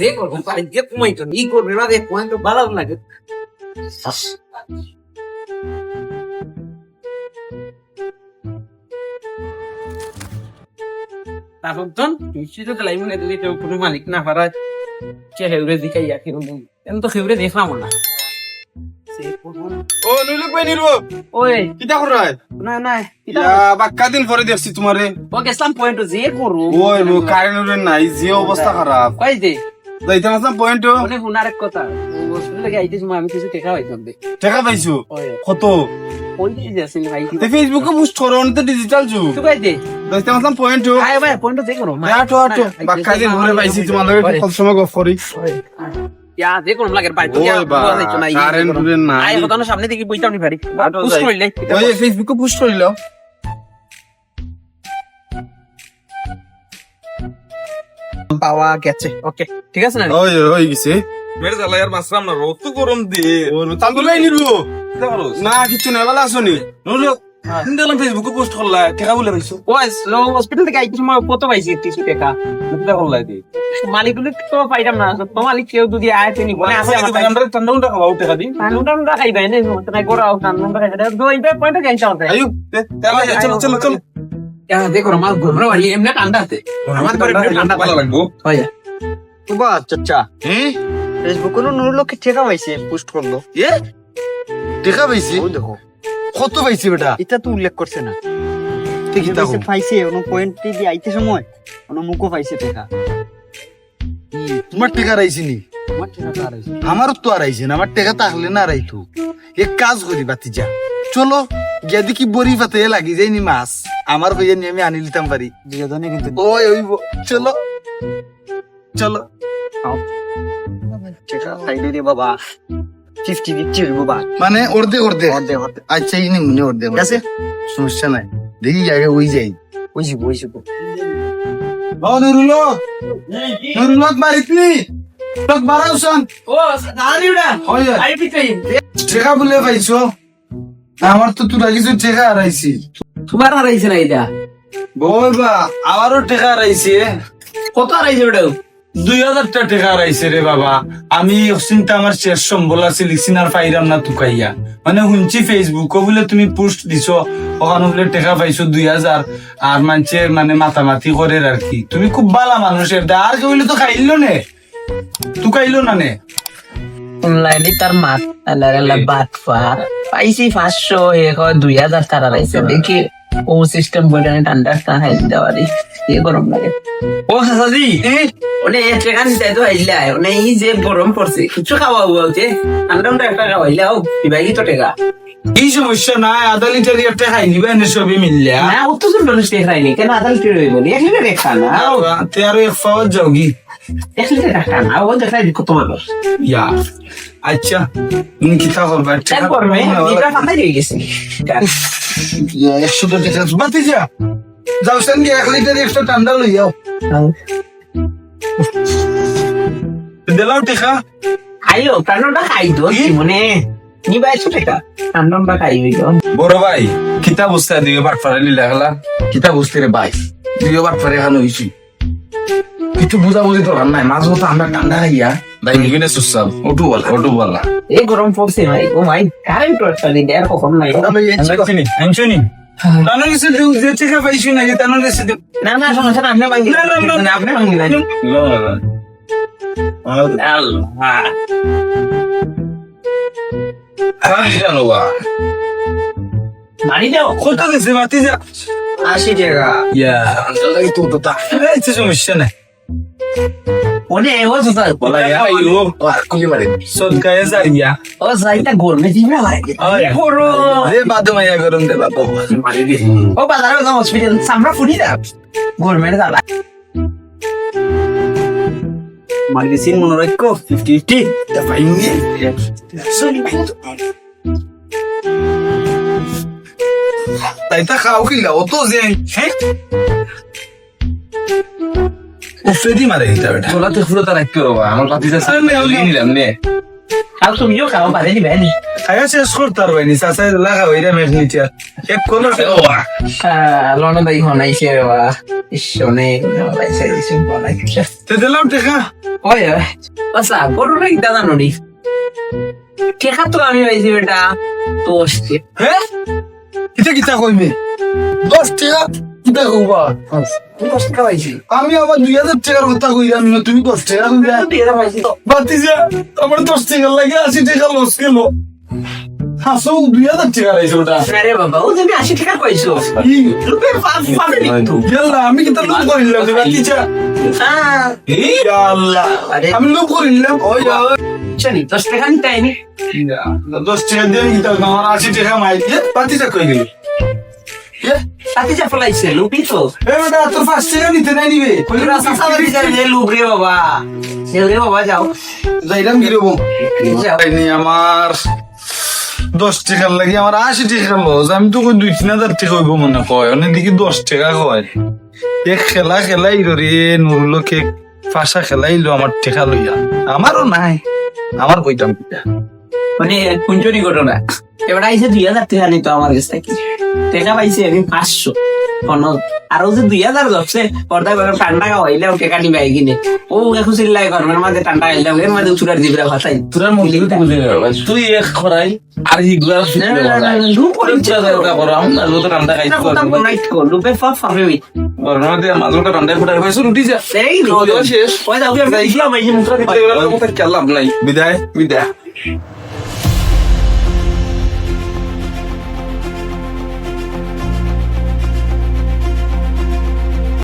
যে করবো পারি যে কমাই তো ই করবে না যে পয়েন্ট তো ভালো লাগে তারপর তো নিশ্চিত তো লাইভ না দিলে কেউ কোনো মালিক না পারা কে হেউরে দিকাই আর কিরম এম তো হেউরে দেখলাম না ও নুলুক ভাই নিরব ওই কিটা করায় না না ইয়া বাক্কা দিন পরে দেখছি তোমারে ও গেছলাম পয়েন্ট যে করু ওই নো কারেন্টের নাই যে অবস্থা খারাপ কই দে যাইতে আসলাম পয়েন্ট অনেক হুনার এক কথা বসলে লাগে আইতে সময় আমি কিছু দেখা হইতাম দে টাকা পাইছো ওই কত ওই যে আসেন ভাই তে ফেসবুকে পোস্ট করো তো ডিজিটাল যুগ তুই কই দে যাইতে আসলাম পয়েন্ট আয় ভাই পয়েন্ট যে করু আটো আটো বাক্কা দিন পরে পাইছি তোমার লগে কত সময় গপ করি ইয়া যে কোন লাগে পাই তো ওই বা কারেন্টের নাই আয় কথা না সামনে দিকে বইতাম নি পারি আটো পুশ যাই। কইলে ওই ফেসবুকে পোস্ট করিল পাওয়া গেছে ওকে ঠিক আছে না ওই ওই গেছে মেরে জ্বালা আর মাসরাম না রোদ তো গরম দিয়ে ও তান্দুল ভাই নিরব কিতা করস না কিছু না ভালো আছো নি নুলুক দেখলাম ফেসবুকে পোস্ট করলা টাকা বলে পাইছো ওই লো হসপিটাল থেকে আইতে সময় কত পাইছি 30 টাকা কিতা করলা দি মালিক তো পাইতাম না তো মালিক কেউ যদি আয় তিনি বলে আছে আমার আমরা ঠান্ডা ঠান্ডা খাওয়া টাকা দি ঠান্ডা খাইবে না তাই গোরা ঠান্ডা খাইবে দইবে পয়েন্ট গাইতে হবে আয়ু চলো চলো চলো দেখো আমার ঘুমরা বাড়ি এমনি ঠান্ডা আছে আমার ঘরে ঠান্ডা ভালো লাগবো হয় বাহ চাচা ফেসবুকে নুর লোককে ঠেকা পাইছে পোস্ট করলো এ টাকা পাইছি ও দেখো কত পাইছি বেটা এটা তো উল্লেখ করছে না ঠিক যে পাইছে পাইছে ওনো পয়েন্ট দিয়ে আইতে সময় ওনো মুখও পাইছে ঠেকা তোমার টাকা রাইছি নি আমার ঠেকা তো আর হইছে। আমারও তো আর আইছে না আমার টাকা তাহলে না রাইতো এক কাজ করি বাতিজা চলো গিয়া দেখি বড়ি পাতে লাগি যাইনি মাছ আমার ভাইয়া নিয়ে আমি আনি লিতাম পারি দুজনে কিন্তু ওই ওই চলো চলো ঠেকা খাইলে রে বাবা 50-50 হইব বা মানে অর্ধে অর্ধে অর্ধে অর্ধে আচ্ছা ইনি মনে অর্ধে ঠিক আছে সমস্যা নাই দেখি আগে ওই যাই বুঝিব বুঝিব ও নুরুলো নুরুলো মারিতনি তোক বারাউসান ও দাঁড়িউডা হয় আই পিটাই টাকা বলে পাইছো আমার তো তোরা কিছু টাকা হারাইছি তোমার হারাইছে না এটা ওই বা আমারও টাকা হারাইছে কত হারাইছে ওটা 2000 টাকা হারাইছে রে বাবা আমি চিন্তা আমার শেষ সম্বল আছে লিসিনার পাইরাম না তুকাইয়া মানে শুনছি ফেসবুক বলে তুমি পোস্ট দিছো ওখানে বলে টাকা পাইছো 2000 আর মানুষের মানে মাতামাতি করে আর কি তুমি খুব ভালো মানুষের আর কইলে তো খাইলো নে তুকাইলো না নে অনলাইনে তার মাত আল্লাহ বাত ফার পাইছি 500 এক 2000 তার হারাইছে দেখি ও সিস্টেম বলে ঠান্ডা খাই দেওয়ারি এ গরম লাগে ও হাসাজি ওনে ট্রেকান দিতে তো আইলা ওনে এই যে গরম পড়ছে কিছু খাওয়া হওয়া হচ্ছে ঠান্ডা একটা খাওয়াইলা ও দিবাই তো টাকা এই সমস্যা নাই আধা লিটার একটা খাই নিবে এনে সবই মিললে না ও তো সুন্দর টেক রাইনি কেন আদাল টির হইব এক লিটার দেখা না তে আর এক পাওয়া যাওগি এক লিটার দেখা না ও দেখা কত মানুষ ইয়া আচ্ছা তুমি কি তা করবা তারপর এটা ফাটাই দিয়ে গেছে 100 টাকা বাতি যা যাও সঙ্গে 1 লিটার একটা ঠান্ডা লই যাও দিলাও টাকা খাইও ঠান্ডা খাই তো মানে নিবাই তো টাকা ঠান্ডা খাই হইলো বড় ভাই কিতা বুঝতে দিও বাট ফারালি লাগলা কিতা বুঝতে রে ভাই দিও বাট ফারে খানো হইছি কিছু বুঝা বুঝি তো নাই মাছ তো আমরা ঠান্ডা খাইয়া ভাই নিবিনে সুসাব ওটু বলা এই গরম পড়ছে ভাই ও ভাই কারেন্ট একটা দিন আর কখন নাই আনছনি তানো এসে যে টাকা পাইছি না যে তানো এসে না না সমস্যা না আপনি ভাঙি না আপনি ভাঙি না আল্লাহ জানো বা মারি দাও কত দিছে বাতি যা 80 টাকা ইয়া আন্দালাই তো তো তা এই তো সমস্যা নাই ওনে ও জুতা বলা ইয়া আইও আর কুলি মারে সদকায়ে যাইয়া ও যাইতা গরমে দিবে ভাই করো রে বাদমাইয়া গরম দে বাবা মারি দি ও বাজারে যাও হসপিটাল সামরা ফুনি দা গরমে জ্বালা মারি দিছিন মনে রাখো 50-50 তা পাইনি তাই তা খাও কি লাও তো যে হ্যাঁ ও ফেদি মারে এটা বেটা তোলা তো পুরো তার একটু রবা আমার পাতি যা নিলাম নে খাও তুমিও খাও পারে দিবে নি খাইয়া শেষ করতার বাইনি চাচা লাগা হইরা মেঘনিটা এক কোন লন দাই হনাইছে বাবা ইসনে হনাইছে দিছে বলাই তে দিলাম টেকা ওই বাসা করো না দাদা ননি টেকা তো আমি পাইছি বেটা তো হ্যাঁ কিতা কিতা কইবে 10 টাকা কিতা কইবা কষ্ট খাইছি আমি আবার 2000 টাকার কথা কইলাম না তুমি 10 টাকা কইবা টেকা পাইছি তো বাতিজা আমার 10 টাকা লাগে 80 টাকা লস গেল হাসো 2000 টাকা রাইছো ওটা আরে বাবা ও তুমি 80 টাকা কইছো রূপে পাবে তো ইয়াল্লা আমি কিতা লোক করিলাম বাতিজা হ্যাঁ ইয়াল্লা আমি লোক করিলাম ওই চনি 10 টাকা নিতে আইনি 10 টাকা দিয়ে কিতা আমার 80 টাকা মাইকে বাতিজা কই গেলি সাথে যা ফলাইছে লুপি তো এ বেটা তোর 5 টাকা নিতে নাই নিবে কইরা সাথে যা লুপ রে বাবা রে বাবা যাও যাইলাম গিরবো নি আমার 10 টাকা লাগি আমার 80 টাকা লস আমি তো কই 2-3 টাকা হইব মনে কয় অনেক দিকে 10 টাকা কয় এক খেলা খেলাইলো রে নুরুলোকে ফাঁসা খেলাইলো আমার টাকা লইয়া আমারও নাই আমার কইতাম কিটা মানে কুঞ্চনি ঘটনা এবার আইসে 2000 টাকা নিত আমার কাছ থেকে টাকা পাইছে আমি 500 কোন আর ও যে 2000 যাচ্ছে পর্দা করে ঠান্ডা হইলে ও টাকা নিবে কিনে ও এখন চিল্লাই ঘরের মাঝে ঠান্ডা হইলে এর মাঝে উচুরার দিবরা ভাষাই তোর মধ্যে বুঝে তুই এক খরাই আর হিগুলা লুপ পরিচয় করো আমরা যত ঠান্ডা খাইছি লুপে পাবে গরমে দিয়ে মাঝটা ঠান্ডা ফুটাই হয়েছে রুটি যা এই শেষ ওই দাও আমি ইসলাম এই মুখটা খেলাম নাই বিদায় বিদায়